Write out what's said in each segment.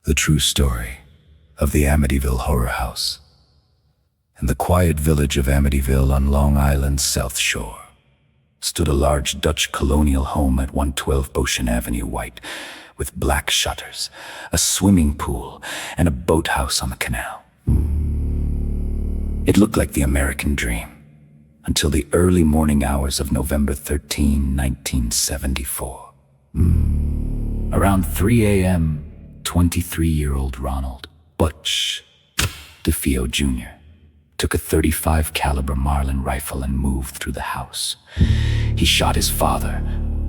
The true story of the Amityville Horror House. In the quiet village of Amityville on Long Island's South Shore stood a large Dutch colonial home at 112 Ocean Avenue White, with black shutters, a swimming pool, and a boathouse on the canal. It looked like the American dream, until the early morning hours of November 13, 1974. Around 3 a.m., 23-year-old Ronald "Butch" DeFeo Jr. took a .35 caliber Marlin rifle and moved through the house. He shot his father,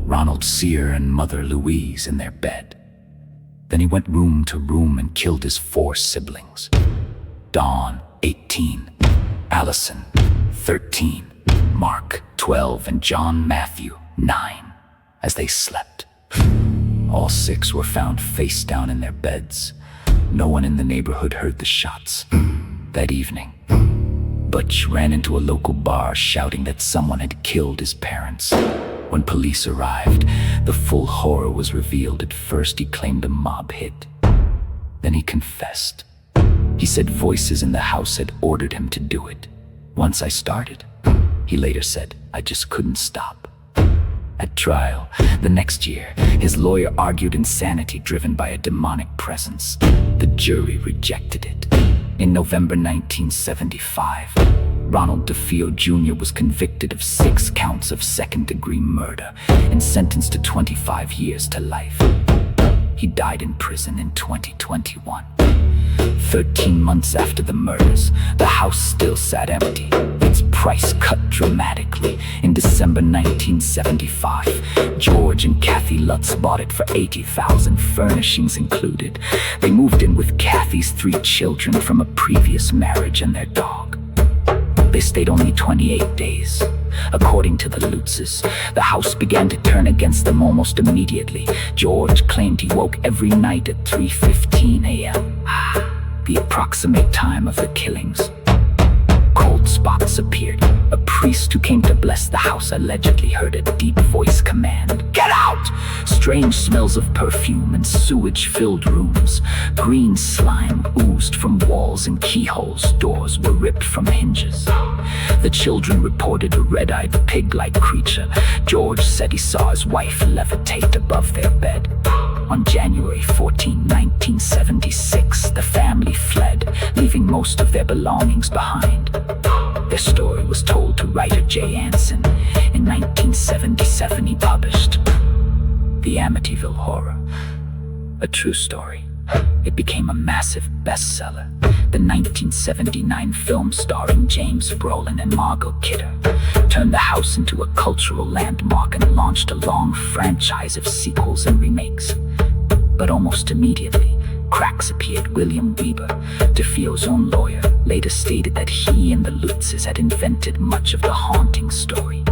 Ronald Sear, and mother Louise in their bed. Then he went room to room and killed his 4 siblings: Dawn, 18, Allison, 13, Mark, 12, and John Matthew, 9, as they slept. All 6 were found face down in their beds. No one in the neighborhood heard the shots. That evening, Butch ran into a local bar shouting that someone had killed his parents. When police arrived, the full horror was revealed. At first, he claimed a mob hit. Then he confessed. He said voices in the house had ordered him to do it. Once I started, he later said, I just couldn't stop. At trial, the next year, his lawyer argued insanity driven by a demonic presence. The jury rejected it. In November 1975, Ronald DeFeo Jr. was convicted of 6 counts of second-degree murder and sentenced to 25 years to life. He died in prison in 2021. 13 months after the murders, the house still sat empty, its price cut dramatically. In December 1975, George and Kathy Lutz bought it for $80,000, furnishings included. They moved in with Kathy's 3 children from a previous marriage and their dog. They stayed only 28 days. According to the Lutzes, the house began to turn against them almost immediately. George claimed he woke every night at 3:15 a.m., the approximate time of the killings. Cold spots appeared. A priest who came to bless the house allegedly heard a deep voice command, "Get out!" Strange smells of perfume and sewage filled rooms. Green slime oozed from walls and keyholes. Doors were ripped from hinges. The children reported a red-eyed pig-like creature. George said he saw his wife levitate above their bed. On January 14, 1976, the family fled, leaving most of their belongings behind. Their story was told to writer Jay Anson. In 1977, he published The Amityville Horror, a true story. It became a massive bestseller. The 1979 film starring James Brolin and Margot Kidder turned the house into a cultural landmark and launched a long franchise of sequels and remakes. But almost immediately, cracks appeared. William Weber, DeFeo's own lawyer, later stated that he and the Lutzes had invented much of the haunting story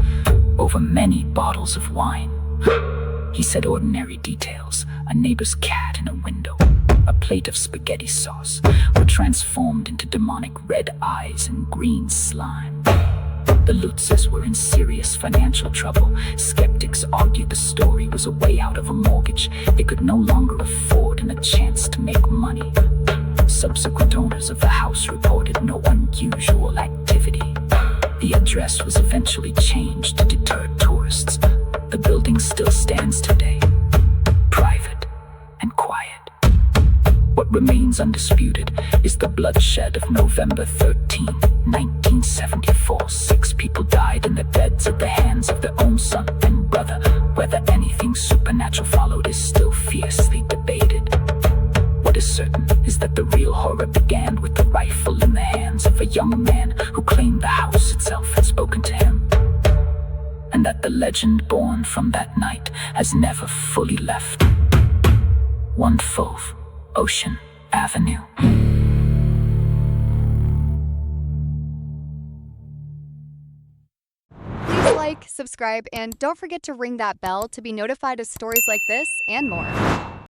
over many bottles of wine. He said ordinary details, a neighbor's cat in a window, a plate of spaghetti sauce, were transformed into demonic red eyes and green slime. The Lutzes were in serious financial trouble. Skeptics argued the story was a way out of a mortgage they could no longer afford and a chance to make money. Subsequent owners of the house reported no unusual activity. The address was eventually changed to deter tourists. The building still stands today, private and quiet. What remains undisputed is the bloodshed of November 13, 1974. 6 people died in their beds at the hands of their own son and brother. Whether anything supernatural followed is still fiercely debated. What is certain is that the real horror began with the rifle in the hands of a young man who claimed the house itself had spoken to him, and that the legend born from that night has never fully left 112 Ocean Avenue. Please like, subscribe, and don't forget to ring that bell to be notified of stories like this and more.